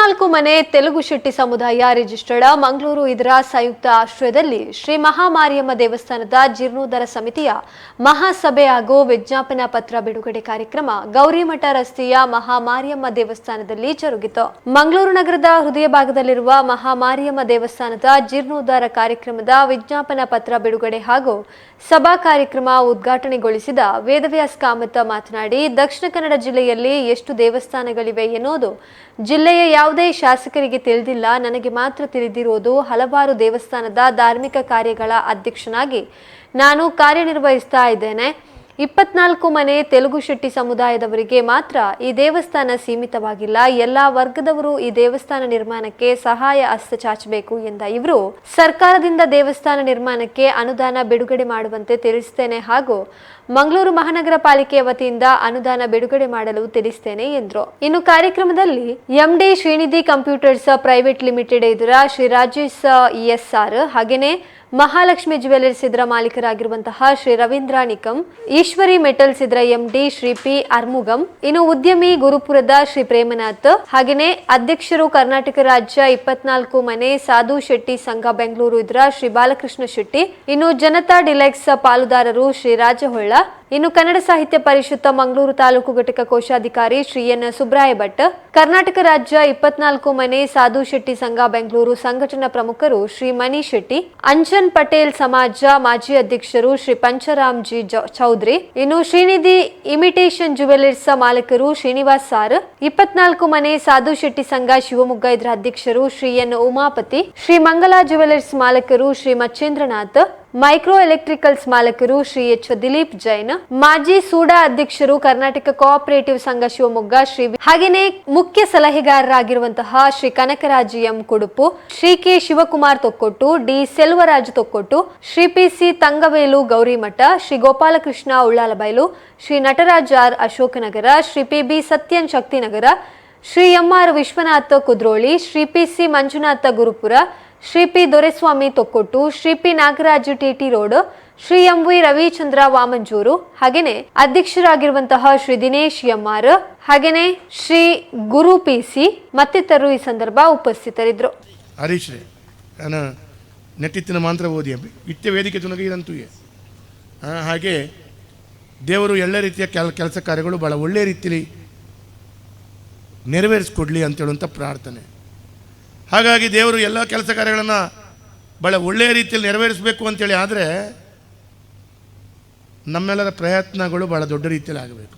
24 ಮನೆ ತೆಲುಗು ಶೆಟ್ಟಿ ಸಮುದಾಯ ರಿಜಿಸ್ಟರ್ಡ್ ಮಂಗಳೂರು ಇದರ ಸಂಯುಕ್ತ ಆಶ್ರಯದಲ್ಲಿ ಶ್ರೀ ಮಹಾಮಾರಿಯಮ್ಮ ದೇವಸ್ಥಾನದ ಜೀರ್ಣೋದ್ಧಾರ ಸಮಿತಿಯ ಮಹಾಸಭೆ ಹಾಗೂ ವಿಜ್ಞಾಪನಾ ಪತ್ರ ಬಿಡುಗಡೆ ಕಾರ್ಯಕ್ರಮ ಗೌರಿಮಠ ರಸ್ತೆಯ ಮಹಾಮಾರಿಯಮ್ಮ ದೇವಸ್ಥಾನದಲ್ಲಿ ಜರುಗಿತು. ಮಂಗಳೂರು ನಗರದ ಹೃದಯ ಭಾಗದಲ್ಲಿರುವ ಮಹಾಮಾರಿಯಮ್ಮ ದೇವಸ್ಥಾನದ ಜೀರ್ಣೋದ್ಧಾರ ಕಾರ್ಯಕ್ರಮದ ವಿಜ್ಞಾಪನಾ ಪತ್ರ ಬಿಡುಗಡೆ ಹಾಗೂ ಸಭಾ ಕಾರ್ಯಕ್ರಮ ಉದ್ಘಾಟನೆಗೊಳಿಸಿದ ವೇದವ್ಯಾಸ್ ಕಾಮತ್ ಮಾತನಾಡಿ, ದಕ್ಷಿಣ ಕನ್ನಡ ಜಿಲ್ಲೆಯಲ್ಲಿ ಎಷ್ಟು ದೇವಸ್ಥಾನಗಳಿವೆ ಎನ್ನುವುದು ಜಿಲ್ಲೆಯ ಯಾವುದೇ ಶಾಸಕರಿಗೆ ತಿಳಿದಿಲ್ಲ. ನನಗೆ ಮಾತ್ರ ತಿಳಿದಿರುವುದು ಹಲವಾರು ದೇವಸ್ಥಾನದ ಧಾರ್ಮಿಕ ಕಾರ್ಯಗಳ ಅಧ್ಯಕ್ಷನಾಗಿ ನಾನು ಕಾರ್ಯನಿರ್ವಹಿಸ್ತಾ ಇದ್ದೇನೆ. 24 ಮನೆ ತೆಲುಗು ಶೆಟ್ಟಿ ಸಮುದಾಯದವರಿಗೆ ಮಾತ್ರ ಈ ದೇವಸ್ಥಾನ ಸೀಮಿತವಾಗಿಲ್ಲ. ಎಲ್ಲಾ ವರ್ಗದವರು ಈ ದೇವಸ್ಥಾನ ನಿರ್ಮಾಣಕ್ಕೆ ಸಹಾಯ ಹಸ್ತ ಚಾಚಬೇಕು ಎಂದ ಇವರು, ಸರ್ಕಾರದಿಂದ ದೇವಸ್ಥಾನ ನಿರ್ಮಾಣಕ್ಕೆ ಅನುದಾನ ಬಿಡುಗಡೆ ಮಾಡುವಂತೆ ತಿಳಿಸುತ್ತೇನೆ ಹಾಗೂ ಮಂಗಳೂರು ಮಹಾನಗರ ಪಾಲಿಕೆಯ ವತಿಯಿಂದ ಅನುದಾನ ಬಿಡುಗಡೆ ಮಾಡಲು ತಿಳಿಸುತ್ತೇನೆ ಎಂದರು. ಇನ್ನು ಕಾರ್ಯಕ್ರಮದಲ್ಲಿ MD Srinidhi computers private limited ಇದರ ಶ್ರೀ ರಾಜೇಶ್ ESR ಹಾಗೇನೆ ಮಹಾಲಕ್ಷ್ಮಿ ಜ್ಯುವೆಲರ್ಸ್ ಇದರ ಮಾಲೀಕರಾಗಿರುವಂತಹ ಶ್ರೀ ರವೀಂದ್ರ ನಿಕಂ, ಈಶ್ವರಿ ಮೆಟಲ್ಸ್ ಇದರ MD ಶ್ರೀ P ಅರ್ಮುಗಂ, ಇನ್ನು ಉದ್ಯಮಿ ಗುರುಪುರದ ಶ್ರೀ ಪ್ರೇಮನಾಥ್, ಹಾಗೆಯೇ ಅಧ್ಯಕ್ಷರು ಕರ್ನಾಟಕ ರಾಜ್ಯ 24 ಮನೆ ಸಾಧು ಶೆಟ್ಟಿ ಸಂಘ ಬೆಂಗಳೂರು ಇದರ ಶ್ರೀ ಬಾಲಕೃಷ್ಣ ಶೆಟ್ಟಿ, ಇನ್ನು ಜನತಾ ಡಿಲೆಕ್ಸ್ ಪಾಲುದಾರರು ಶ್ರೀ ರಾಜಹೊಳ್ಳ, ಇನ್ನು ಕನ್ನಡ ಸಾಹಿತ್ಯ ಪರಿಷತ್ ಮಂಗಳೂರು ತಾಲೂಕು ಘಟಕ ಕೋಶಾಧಿಕಾರಿ ಶ್ರೀ N ಸುಬ್ರಾಯ ಭಟ್, ಕರ್ನಾಟಕ ರಾಜ್ಯ 24 ಮನೆ ಸಾಧು ಶೆಟ್ಟಿ ಸಂಘ ಬೆಂಗಳೂರು ಸಂಘಟನಾ ಪ್ರಮುಖರು ಶ್ರೀ ಮಣಿ ಶೆಟ್ಟಿ, ಅಂಜನ್ ಪಟೇಲ್ ಸಮಾಜ ಮಾಜಿ ಅಧ್ಯಕ್ಷರು ಶ್ರೀ ಪಂಚರಾಮ್ ಜಿ ಚೌಧರಿ, ಇನ್ನು ಶ್ರೀನಿಧಿ ಇಮಿಟೇಷನ್ ಜ್ಯುವೆಲರ್ಸ್ ಮಾಲಕರು ಶ್ರೀನಿವಾಸ್ ಸಾರ್, 24 ಮನೆ ಸಾಧು ಶೆಟ್ಟಿ ಸಂಘ ಶಿವಮೊಗ್ಗ ಇದರ ಅಧ್ಯಕ್ಷರು ಶ್ರೀ N ಉಮಾಪತಿ, ಶ್ರೀ ಮಂಗಲಾ ಜ್ಯುವೆಲರ್ಸ್ ಮಾಲಕರು ಶ್ರೀ ಮಚ್ಚೇಂದ್ರನಾಥ್, ಮೈಕ್ರೋ ಎಲೆಕ್ಟ್ರಿಕಲ್ಸ್ ಮಾಲಕರು ಶ್ರೀ H ದಿಲೀಪ್ ಜೈನ್, ಮಾಜಿ ಸೂಡಾ ಅಧ್ಯಕ್ಷರು ಕರ್ನಾಟಕ ಕೋಆಪರೇಟಿವ್ ಸಂಘ ಶಿವಮೊಗ್ಗ ಶ್ರೀ, ಹಾಗೇನೆ ಮುಖ್ಯ ಸಲಹೆಗಾರರಾಗಿರುವಂತಹ Shri Kanakaraj M Kudupu, Shri K Shivakumar Thokkottu, D Selvaraj Thokkottu, Shri PC Thangavelu Gowrimata, Shri Gopalakrishna Ullalabailu, Shri Nataraj R Ashoknagar, Shri PB Sathyan Shaktinagar, Shri MR Vishwanath Kudroli, Shri PC Manjunatha Gurupura, Shri P Doreswamy Thokkottu, Shri P Nagaraj TT road, Shri MV Ravichandra Vamanjoor, ಹಾಗೇನೆ ಅಧ್ಯಕ್ಷರಾಗಿರುವಂತಹ ಶ್ರೀ ದಿನೇಶ್ MR, ಹಾಗೇನೆ ಶ್ರೀ ಗುರು PC ಮತ್ತಿತರರು ಈ ಸಂದರ್ಭ ಉಪಸ್ಥಿತರಿದ್ದರು. ಹರೀಶ್ ನಾನು ನೆಟ್ಟಿತ್ತಿನ ಮಾಂತ್ರ ಓದಿ ಇಟ್ಟ ವೇದಿಕೆ ತುನಗಿರಂತೂ ಹಾಗೆ ದೇವರು ಎಲ್ಲ ರೀತಿಯ ಕೆಲಸ ಕಾರ್ಯಗಳು ಭಾಳ ಒಳ್ಳೆಯ ರೀತಿಯಲ್ಲಿ ನೆರವೇರಿಸ್ಕೊಡ್ಲಿ ಅಂತೇಳುವಂಥ ಪ್ರಾರ್ಥನೆ. ಹಾಗಾಗಿ ದೇವರು ಎಲ್ಲ ಕೆಲಸ ಕಾರ್ಯಗಳನ್ನು ಭಾಳ ಒಳ್ಳೆಯ ರೀತಿಯಲ್ಲಿ ನೆರವೇರಿಸಬೇಕು ಅಂತೇಳಿ ಆದರೆ ನಮ್ಮೆಲ್ಲರ ಪ್ರಯತ್ನಗಳು ಭಾಳ ದೊಡ್ಡ ರೀತಿಯಲ್ಲಿ ಆಗಬೇಕು.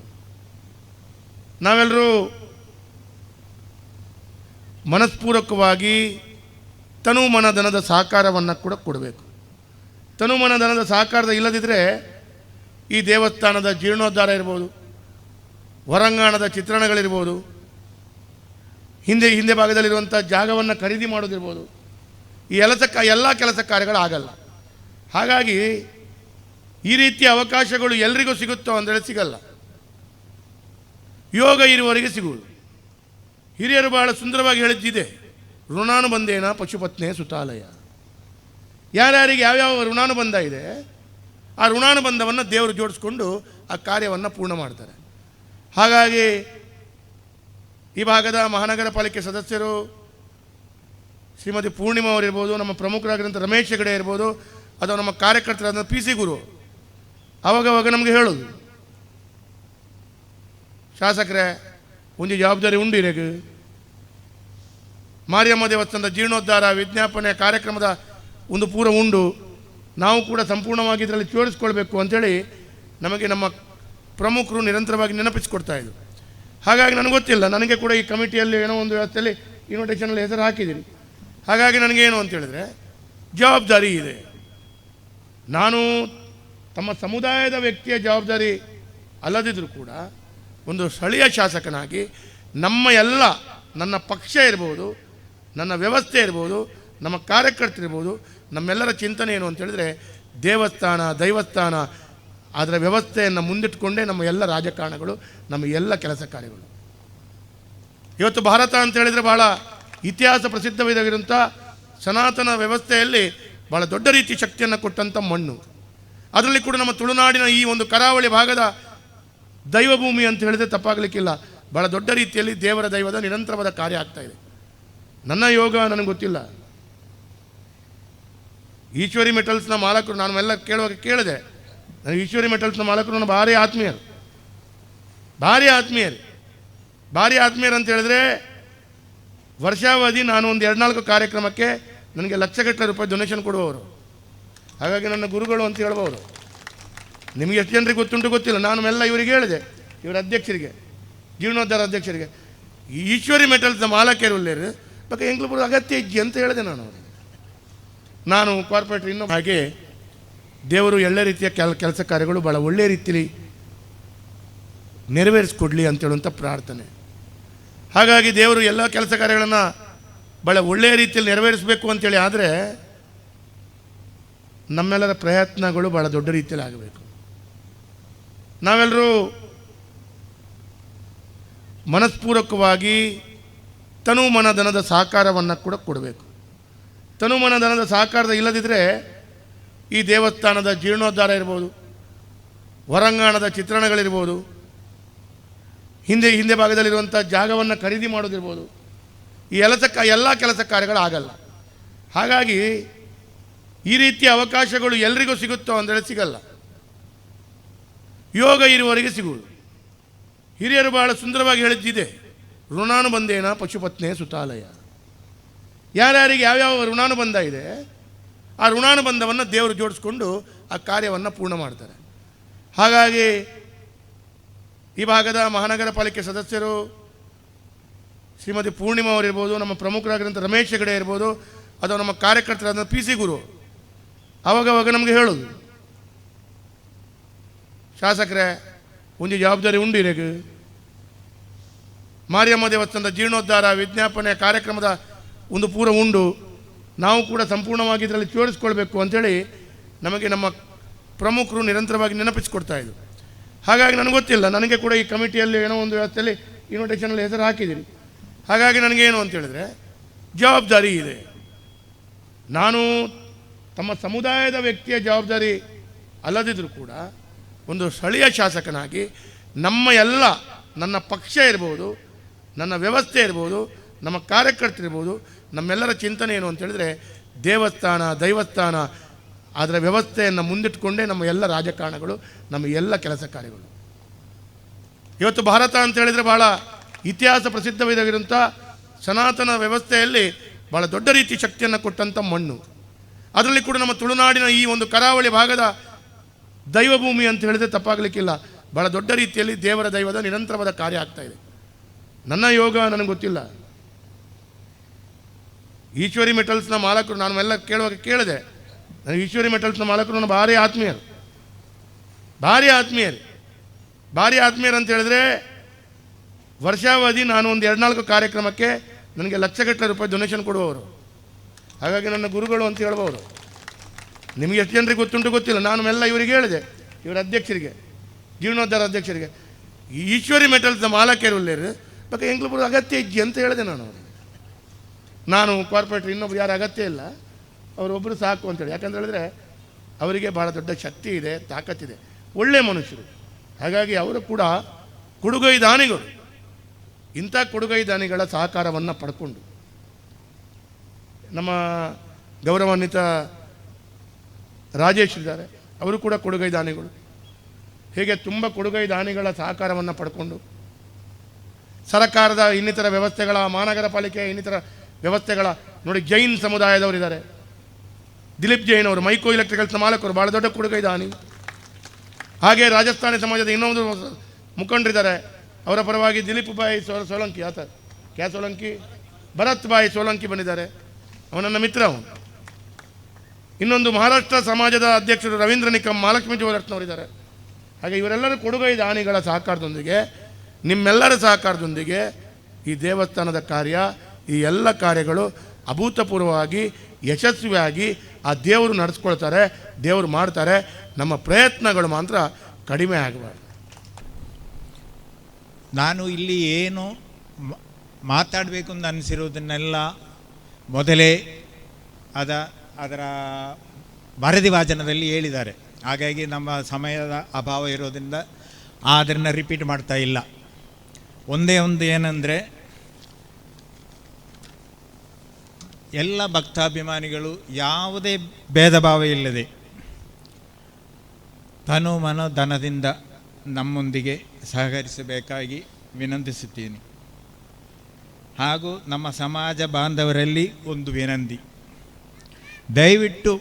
ನಾವೆಲ್ಲರೂ ಮನಸ್ಪೂರ್ವಕವಾಗಿ ತನು ಮನಧನದ ಸಹಕಾರವನ್ನು ಕೂಡ ಕೊಡಬೇಕು. ತನು ಮನಧನದ ಸಹಕಾರದ ಇಲ್ಲದಿದ್ದರೆ ಈ ದೇವಸ್ಥಾನದ ಜೀರ್ಣೋದ್ಧಾರ ಇರ್ಬೋದು, ಹೊರಾಂಗಣದ ಚಿತ್ರಣಗಳಿರ್ಬೋದು, ಹಿಂದೆ ಭಾಗದಲ್ಲಿರುವಂಥ ಜಾಗವನ್ನು ಖರೀದಿ ಮಾಡೋದಿರ್ಬೋದು, ಈ ಎಲ್ಲ ಕೆಲಸ ಕಾರ್ಯಗಳಾಗಲ್ಲ. ಹಾಗಾಗಿ ಈ ರೀತಿಯ ಅವಕಾಶಗಳು ಎಲ್ರಿಗೂ ಸಿಗುತ್ತೋ ಅಂದರೆ ಸಿಗಲ್ಲ. ಯೋಗ ಇರುವವರಿಗೆ ಸಿಗುವುದು. ಹಿರಿಯರು ಬಹಳ ಸುಂದರವಾಗಿ ಹೇಳಿದ್ದಿದೆ, ಋಣಾನುಬಂಧೇನ ಪಶುಪತ್ನೇ ಸುತಾಲಯ. ಯಾರ್ಯಾರಿಗೆ ಯಾವ್ಯಾವ ಋಣಾನುಬಂಧ ಇದೆ ಆ ಋಣಾನುಬಂಧವನ್ನು ದೇವರು ಜೋಡಿಸ್ಕೊಂಡು ಆ ಕಾರ್ಯವನ್ನು ಪೂರ್ಣ ಮಾಡ್ತಾರೆ. ಹಾಗಾಗಿ ಈ ಭಾಗದ ಮಹಾನಗರ ಪಾಲಿಕೆ ಸದಸ್ಯರು ಶ್ರೀಮತಿ ಪೂರ್ಣಿಮಾ ಅವರಿರ್ಬೋದು, ನಮ್ಮ ಪ್ರಮುಖರಾಗಿರುವಂಥ ರಮೇಶ್ ಹೆಗಡೆ ಇರ್ಬೋದು, ಅಥವಾ ನಮ್ಮ ಕಾರ್ಯಕರ್ತರಾದ PC ಗುರು ಅವಾಗವಾಗ ನಮಗೆ ಹೇಳೋದು, ಶಾಸಕರೇ ಒಂದು ಜವಾಬ್ದಾರಿ ಉಂಡು ಇರೇಗ ಮಾರಿಯಮ್ಮ ದೇವಸ್ಥಾನದ ಜೀರ್ಣೋದ್ಧಾರ ವಿಜ್ಞಾಪನೆ ಕಾರ್ಯಕ್ರಮದ ಒಂದು ಪೂರ ಉಂಡು, ನಾವು ಕೂಡ ಸಂಪೂರ್ಣವಾಗಿ ಇದರಲ್ಲಿ ಜೋಡಿಸ್ಕೊಳ್ಬೇಕು ಅಂಥೇಳಿ ನಮಗೆ ನಮ್ಮ ಪ್ರಮುಖರು ನಿರಂತರವಾಗಿ ನೆನಪಿಸಿಕೊಡ್ತಾ ಇದ್ರು. ಹಾಗಾಗಿ ನನಗೆ ಗೊತ್ತಿಲ್ಲ, ನನಗೆ ಕೂಡ ಈ ಕಮಿಟಿಯಲ್ಲಿ ಏನೋ ಒಂದು ವ್ಯವಸ್ಥೆಯಲ್ಲಿ ಇನ್ವಿಟೇಷನಲ್ಲಿ ಹೆಸರು ಹಾಕಿದ್ದೀನಿ. ಹಾಗಾಗಿ ನನಗೇನು ಅಂತ ಹೇಳಿದ್ರೆ ಜವಾಬ್ದಾರಿ ಇದೆ. ನಾನು ತಮ್ಮ ಸಮುದಾಯದ ವ್ಯಕ್ತಿಯ ಜವಾಬ್ದಾರಿ ಅಲ್ಲದಿದ್ದರೂ ಕೂಡ ಒಂದು ಸ್ಥಳೀಯ ಶಾಸಕನಾಗಿ ನನ್ನ ಪಕ್ಷ ಇರ್ಬೋದು, ನನ್ನ ವ್ಯವಸ್ಥೆ ಇರ್ಬೋದು, ನಮ್ಮ ಕಾರ್ಯಕರ್ತರಿರ್ಬೋದು, ನಮ್ಮೆಲ್ಲರ ಚಿಂತನೆ ಏನು ಅಂತ ಹೇಳಿದ್ರೆ ದೈವಸ್ಥಾನ ಅದರ ವ್ಯವಸ್ಥೆಯನ್ನು ಮುಂದಿಟ್ಟುಕೊಂಡೇ ನಮ್ಮ ಎಲ್ಲ ರಾಜಕಾರಣಗಳು, ನಮ್ಮ ಎಲ್ಲ ಕೆಲಸ ಕಾರ್ಯಗಳು. ಇವತ್ತು ಭಾರತ ಅಂತ ಹೇಳಿದರೆ ಭಾಳ ಇತಿಹಾಸ ಪ್ರಸಿದ್ಧವಾಗಿರುವಂಥ ಸನಾತನ ವ್ಯವಸ್ಥೆಯಲ್ಲಿ ಭಾಳ ದೊಡ್ಡ ರೀತಿ ಶಕ್ತಿಯನ್ನು ಕೊಟ್ಟಂಥ ಮಣ್ಣು. ಅದರಲ್ಲಿ ಕೂಡ ನಮ್ಮ ತುಳುನಾಡಿನ ಈ ಒಂದು ಕರಾವಳಿ ಭಾಗದ ದೈವಭೂಮಿ ಅಂತ ಹೇಳಿದ್ರೆ ತಪ್ಪಾಗಲಿಕ್ಕಿಲ್ಲ. ಭಾಳ ದೊಡ್ಡ ರೀತಿಯಲ್ಲಿ ದೈವದ ನಿರಂತರವಾದ ಕಾರ್ಯ ಆಗ್ತಾಯಿದೆ. ನನ್ನ ಯೋಗ ನನಗೆ ಗೊತ್ತಿಲ್ಲ. ಈಶ್ವರಿ ಮೆಟಲ್ಸ್ನ ಮಾಲಕರು ನಾನು ಎಲ್ಲ ಕೇಳುವಾಗ ಕೇಳಿದೆ. ನನಗೆ ಈಶ್ವರಿ ಮೆಟಲ್ಸ್ನ ಮಾಲಕರು ನನ್ನ ಭಾರಿ ಆತ್ಮೀಯರು ಅಂತ ಹೇಳಿದ್ರೆ ವರ್ಷಾವಧಿ ನಾನು ಒಂದು 2-4 ಕಾರ್ಯಕ್ರಮಕ್ಕೆ ನನಗೆ ಲಕ್ಷಗಟ್ಟಲೆ ರೂಪಾಯಿ ಡೊನೇಷನ್ ಕೊಡುವವರು. ಹಾಗಾಗಿ ನನ್ನ ಗುರುಗಳು ಅಂತ ಹೇಳ್ಬೋದು. ನಿಮಗೆ ಎಷ್ಟು ಜನರಿಗೆ ಗೊತ್ತುಂಟು ಗೊತ್ತಿಲ್ಲ. ನಾನು ಎಲ್ಲ ಇವರಿಗೆ ಹೇಳಿದೆ, ಇವರ ಅಧ್ಯಕ್ಷರಿಗೆ, ಜೀರ್ಣೋದ್ಧಾರ ಅಧ್ಯಕ್ಷರಿಗೆ, ಈ ಈಶ್ವರಿ ಮೆಟಲ್ಸ್ನ ಮಾಲಕರು ಒಳ್ಳೆಯರು ಬಗ್ಗೆ ಎಂಗ್ಲಪುರ ಅಗತ್ಯ ಇಜ್ಜಿ ಅಂತ ಹೇಳಿದೆ ನಾನು ಅವರಿಗೆ. ನಾನು ಕಾರ್ಪೊರೇಟರ್ ಇನ್ನೂ ಹಾಗೆ ದೇವರು ಎಲ್ಲ ರೀತಿಯ ಕೆಲಸ ಕಾರ್ಯಗಳು ಭಾಳ ಒಳ್ಳೆಯ ರೀತಿಯಲ್ಲಿ ನೆರವೇರಿಸ್ಕೊಡ್ಲಿ ಅಂತೇಳುವಂಥ ಪ್ರಾರ್ಥನೆ. ಹಾಗಾಗಿ ದೇವರು ಎಲ್ಲ ಕೆಲಸ ಕಾರ್ಯಗಳನ್ನು ಭಾಳ ಒಳ್ಳೆಯ ರೀತಿಯಲ್ಲಿ ನೆರವೇರಿಸಬೇಕು ಅಂತೇಳಿ ಆದರೆ ನಮ್ಮೆಲ್ಲರ ಪ್ರಯತ್ನಗಳು ಭಾಳ ದೊಡ್ಡ ರೀತಿಯಲ್ಲಿ ಆಗಬೇಕು. ನಾವೆಲ್ಲರೂ ಮನಸ್ಪೂರ್ವಕವಾಗಿ ತನು ಮನಧನದ ಸಹಕಾರವನ್ನು ಕೂಡ ಕೊಡಬೇಕು. ತನು ಮನಧನದ ಸಹಕಾರದ ಇಲ್ಲದಿದ್ದರೆ ಈ ದೇವಸ್ಥಾನದ ಜೀರ್ಣೋದ್ಧಾರ ಇರ್ಬೋದು, ಹೊರಾಂಗಣದ ಚಿತ್ರಣಗಳಿರ್ಬೋದು, ಹಿಂದೆ ಭಾಗದಲ್ಲಿರುವಂಥ ಜಾಗವನ್ನು ಖರೀದಿ ಮಾಡೋದಿರ್ಬೋದು, ಈ ಎಲ್ಲ ಕೆಲಸ ಕಾರ್ಯಗಳಾಗಲ್ಲ. ಹಾಗಾಗಿ ಈ ರೀತಿಯ ಅವಕಾಶಗಳು ಎಲ್ರಿಗೂ ಸಿಗುತ್ತೋ ಅಂದರೆ ಸಿಗಲ್ಲ. ಯೋಗ ಇರುವವರೆಗೆ ಸಿಗುವುದು. ಹಿರಿಯರು ಬಹಳ ಸುಂದರವಾಗಿ ಹೇಳಿದ್ದಿದೆ, ಋಣಾನುಬಂಧೇನ ಪಶುಪತ್ನೇ ಸುತಾಲಯ. ಯಾರ್ಯಾರಿಗೆ ಯಾವ್ಯಾವ ಋಣಾನುಬಂಧ ಇದೆ ಆ ಋಣಾನುಬಂಧವನ್ನು ದೇವರು ಜೋಡಿಸ್ಕೊಂಡು ಆ ಕಾರ್ಯವನ್ನು ಪೂರ್ಣ ಮಾಡ್ತಾರೆ. ಹಾಗಾಗಿ ಈ ಭಾಗದ ಮಹಾನಗರ ಪಾಲಿಕೆ ಸದಸ್ಯರು ಶ್ರೀಮತಿ ಪೂರ್ಣಿಮಾ ಅವರಿರ್ಬೋದು, ನಮ್ಮ ಪ್ರಮುಖರಾಗಿರುವಂಥ ರಮೇಶ್ ಹೆಗಡೆ ಇರ್ಬೋದು, ಅಥವಾ ನಮ್ಮ ಕಾರ್ಯಕರ್ತರಾದ PC ಗುರು ಆವಾಗವಾಗ ನಮಗೆ ಹೇಳೋದು, ಶಾಸಕರೇ ಒಂದು ಜವಾಬ್ದಾರಿ ಉಂಡು ಇರಬೇಕು. ಮಾರಿಯಮ್ಮ ದೇವಸ್ಥಾನದ ಜೀರ್ಣೋದ್ಧಾರ ವಿಜ್ಞಾಪನೆ ಕಾರ್ಯಕ್ರಮದ ಒಂದು ಪೂರ ಉಂಡು, ನಾವು ಕೂಡ ಸಂಪೂರ್ಣವಾಗಿ ಇದರಲ್ಲಿ ಜೋಡಿಸ್ಕೊಳ್ಬೇಕು ಅಂಥೇಳಿ ನಮಗೆ ನಮ್ಮ ಪ್ರಮುಖರು ನಿರಂತರವಾಗಿ ನೆನಪಿಸಿಕೊಡ್ತಾ ಇದ್ರು. ಹಾಗಾಗಿ ನನಗೆ ಗೊತ್ತಿಲ್ಲ, ನನಗೆ ಕೂಡ ಈ ಕಮಿಟಿಯಲ್ಲಿ ಏನೋ ಒಂದು ವ್ಯವಸ್ಥೆಯಲ್ಲಿ ಇನ್ವಿಟೇಷನಲ್ಲಿ ಹೆಸರು ಹಾಕಿದ್ದೀರಿ. ಹಾಗಾಗಿ ನನಗೇನು ಅಂತ ಹೇಳಿದ್ರೆ ಜವಾಬ್ದಾರಿ ಇದೆ. ನಾನು ತಮ್ಮ ಸಮುದಾಯದ ವ್ಯಕ್ತಿಯ ಜವಾಬ್ದಾರಿ ಅಲ್ಲದಿದ್ದರೂ ಕೂಡ ಒಂದು ಸ್ಥಳೀಯ ಶಾಸಕನಾಗಿ ನನ್ನ ಪಕ್ಷ ಇರ್ಬೋದು, ನನ್ನ ವ್ಯವಸ್ಥೆ ಇರ್ಬೋದು, ನಮ್ಮ ಕಾರ್ಯಕರ್ತರಿರ್ಬೋದು, ನಮ್ಮೆಲ್ಲರ ಚಿಂತನೆ ಏನು ಅಂತ ಹೇಳಿದ್ರೆ ದೈವಸ್ಥಾನ ಅದರ ವ್ಯವಸ್ಥೆಯನ್ನು ಮುಂದಿಟ್ಟುಕೊಂಡೇ ನಮ್ಮ ಎಲ್ಲ ರಾಜಕಾರಣಗಳು, ನಮ್ಮ ಎಲ್ಲ ಕೆಲಸ ಕಾರ್ಯಗಳು. ಇವತ್ತು ಭಾರತ ಅಂತ ಹೇಳಿದರೆ ಭಾಳ ಇತಿಹಾಸ ಪ್ರಸಿದ್ಧವಿರುವಂಥ ಸನಾತನ ವ್ಯವಸ್ಥೆಯಲ್ಲಿ ಭಾಳ ದೊಡ್ಡ ರೀತಿ ಶಕ್ತಿಯನ್ನು ಕೊಟ್ಟಂಥ ಮಣ್ಣು. ಅದರಲ್ಲಿ ಕೂಡ ನಮ್ಮ ತುಳುನಾಡಿನ ಈ ಒಂದು ಕರಾವಳಿ ಭಾಗದ ದೈವಭೂಮಿ ಅಂತ ಹೇಳಿದ್ರೆ ತಪ್ಪಾಗಲಿಕ್ಕಿಲ್ಲ. ಭಾಳ ದೊಡ್ಡ ರೀತಿಯಲ್ಲಿ ದೈವದ ನಿರಂತರವಾದ ಕಾರ್ಯ ಆಗ್ತಾಯಿದೆ. ನನ್ನ ಯೋಗ ನನಗೆ ಗೊತ್ತಿಲ್ಲ. ಈಶ್ವರಿ ಮೆಟಲ್ಸ್ನ ಮಾಲಕರು ನಾನು ಎಲ್ಲ ಕೇಳುವಾಗ ಕೇಳಿದೆ. ನನಗೆ ಈಶ್ವರಿ ಮೆಟಲ್ಸ್ನ ಮಾಲಕರು ನನ್ನ ಭಾರಿ ಆತ್ಮೀಯರು ಅಂತ ಹೇಳಿದ್ರೆ ವರ್ಷಾವಧಿ ನಾನು ಒಂದು 2-4 ಕಾರ್ಯಕ್ರಮಕ್ಕೆ ನನಗೆ ಲಕ್ಷಗಟ್ಟಲೆ ರೂಪಾಯಿ ಡೊನೇಷನ್ ಕೊಡುವವರು. ಹಾಗಾಗಿ ನನ್ನ ಗುರುಗಳು ಅಂತ ಹೇಳ್ಬೋದು. ನಿಮಗೆ ಎಷ್ಟು ಜನರಿಗೆ ಗೊತ್ತುಂಟು ಗೊತ್ತಿಲ್ಲ. ನಾನು ಎಲ್ಲ ಇವರಿಗೆ ಹೇಳಿದೆ, ಇವರ ಅಧ್ಯಕ್ಷರಿಗೆ, ಜೀರ್ಣೋದ್ಧಾರ ಅಧ್ಯಕ್ಷರಿಗೆ, ಈ ಈಶ್ವರಿ ಮೆಟಲ್ಸ್ನ ಮಾಲಕರು ಒಳ್ಳೆಯರು ಬಗ್ಗೆ ಎಂಗ್ಲಪುರ ಅಗತ್ಯ ಇಜ್ಜಿ ಅಂತ ಹೇಳಿದೆ ನಾನು ಅವರಿಗೆ. ನಾನು ಕಾರ್ಪೊರೇಟರ್ ಇನ್ನೊಬ್ರು ಯಾರು ಅಗತ್ಯ ಇಲ್ಲ, ಅವರೊಬ್ಬರು ಸಾಕು ಅಂತೇಳಿ. ಯಾಕಂತ ಹೇಳಿದ್ರೆ ಅವರಿಗೆ ಭಾಳ ದೊಡ್ಡ ಶಕ್ತಿ ಇದೆ, ತಾಕತ್ತಿದೆ, ಒಳ್ಳೆಯ ಮನುಷ್ಯರು. ಹಾಗಾಗಿ ಅವರು ಕೂಡ ಕೊಡುಗೈ ದಾನಿಗಳು. ಇಂಥ ಕೊಡುಗೈ ದಾನಿಗಳ ಸಹಕಾರವನ್ನು ಪಡ್ಕೊಂಡು ನಮ್ಮ ಗೌರವಾನ್ವಿತ ರಾಜೇಶ್ ಇದ್ದಾರೆ, ಅವರು ಕೂಡ ಕೊಡುಗೈ ದಾನಿಗಳು. ಹೀಗೆ ತುಂಬ ಕೊಡುಗೈ ದಾನಿಗಳ ಸಹಕಾರವನ್ನು ಪಡ್ಕೊಂಡು ಸರ್ಕಾರದ ಇನ್ನಿತರ ವ್ಯವಸ್ಥೆಗಳ, ಮಹಾನಗರ ಪಾಲಿಕೆಯ ಇನ್ನಿತರ ವ್ಯವಸ್ಥೆಗಳ, ನೋಡಿ ಜೈನ್ ಸಮುದಾಯದವರಿದ್ದಾರೆ, ದಿಲೀಪ್ ಜೈನ್ ಅವರು ಮೈಕೋ ಎಲೆಕ್ಟ್ರಿಕಲ್ಸ್ನ ಮಾಲಕರು, ಭಾಳ ದೊಡ್ಡ ಕೊಡುಗೈ ದಾನಿ. ಹಾಗೆ ರಾಜಸ್ಥಾನಿ ಸಮಾಜದ ಇನ್ನೊಂದು ಮುಖಂಡರಿದ್ದಾರೆ, ಅವರ ಪರವಾಗಿ ದಿಲೀಪ್ ಭಾಯ್ ಸೋಲಂಕಿ, ಸೋಲಂಕಿ ಭರತ್ ಭಾಯ್ ಸೋಲಂಕಿ ಬಂದಿದ್ದಾರೆ, ಅವನನ್ನ ಮಿತ್ರ ಅವನು. ಇನ್ನೊಂದು ಮಹಾರಾಷ್ಟ್ರ ಸಮಾಜದ ಅಧ್ಯಕ್ಷರು ರವೀಂದ್ರ ನಿಕಮ್, ಮಹಾಲಕ್ಷ್ಮಿ ಜೋಲಕ್ಷ್ನವರಿದ್ದಾರೆ. ಹಾಗೆ ಇವರೆಲ್ಲರೂ ಕೊಡುಗೈ ದಾನಿಗಳ ಸಹಕಾರದೊಂದಿಗೆ, ನಿಮ್ಮೆಲ್ಲರ ಸಹಕಾರದೊಂದಿಗೆ ಈ ದೇವಸ್ಥಾನದ ಕಾರ್ಯ, ಈ ಎಲ್ಲ ಕಾರ್ಯಗಳು ಅಭೂತಪೂರ್ವವಾಗಿ ಯಶಸ್ವಿಯಾಗಿ ಆ ದೇವರು ನಡೆಸ್ಕೊಳ್ತಾರೆ, ದೇವರು ಮಾಡ್ತಾರೆ. ನಮ್ಮ ಪ್ರಯತ್ನಗಳು ಮಾತ್ರ ಕಡಿಮೆ ಆಗಬಾರ್ದು. ನಾನು ಇಲ್ಲಿ ಏನು ಮಾತಾಡಬೇಕು ಅಂತ ಅನಿಸಿರೋದನ್ನೆಲ್ಲ ಮೊದಲೇ ಅದರ ವರದಿ ವಾಚನದಲ್ಲಿ ಹೇಳಿದ್ದಾರೆ. ಹಾಗಾಗಿ ನಮ್ಮ ಸಮಯದ ಅಭಾವ ಇರೋದ್ರಿಂದ ಅದನ್ನು ರಿಪೀಟ್ ಮಾಡ್ತಾ ಇಲ್ಲ. ಒಂದೇ ಒಂದು ಏನಂದರೆ, ಎಲ್ಲ ಭಕ್ತಾಭಿಮಾನಿಗಳು ಯಾವುದೇ ಭೇದ ಭಾವ ಇಲ್ಲದೆ ತನು ಮನೋ ಧನದಿಂದ ನಮ್ಮೊಂದಿಗೆ ಸಹಕರಿಸಬೇಕಾಗಿ ವಿನಂತಿಸುತ್ತೇನೆ. ಹಾಗೂ ನಮ್ಮ ಸಮಾಜ ಬಾಂಧವರಲ್ಲಿ ಒಂದು ವಿನಂತಿ, ದಯವಿಟ್ಟು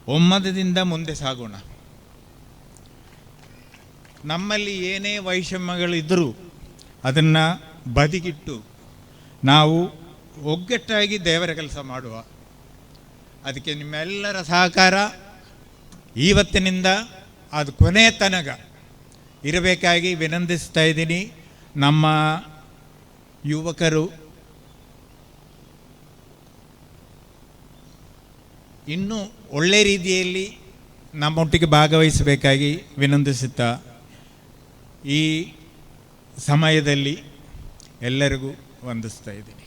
ಒಮ್ಮತದಿಂದ ಮುಂದೆ ಸಾಗೋಣ. ನಮ್ಮಲ್ಲಿ ಏನೇ ವೈಷಮ್ಯಗಳಿದ್ದರೂ ಅದನ್ನು ಬದಿಗಿಟ್ಟು ನಾವು ಒಗ್ಗಟ್ಟಾಗಿ ದೇವರ ಕೆಲಸ ಮಾಡುವ. ಅದಕ್ಕೆ ನಿಮ್ಮೆಲ್ಲರ ಸಹಕಾರ ಇವತ್ತಿನಿಂದ ಅದು ಕೊನೆಯ ತನಕ ಇರಬೇಕಾಗಿ ವಿನಂತಿಸ್ತಾ ಇದ್ದೀನಿ. ನಮ್ಮ ಯುವಕರು ಇನ್ನೂ ಒಳ್ಳೆ ರೀತಿಯಲ್ಲಿ ನಮ್ಮೊಟ್ಟಿಗೆ ಭಾಗವಹಿಸಬೇಕಾಗಿ ವಿನಂತಿಸುತ್ತಾ ಈ ಸಮಯದಲ್ಲಿ ಎಲ್ಲರಿಗೂ ವಂದಿಸ್ತಾ ಇದ್ದೀನಿ.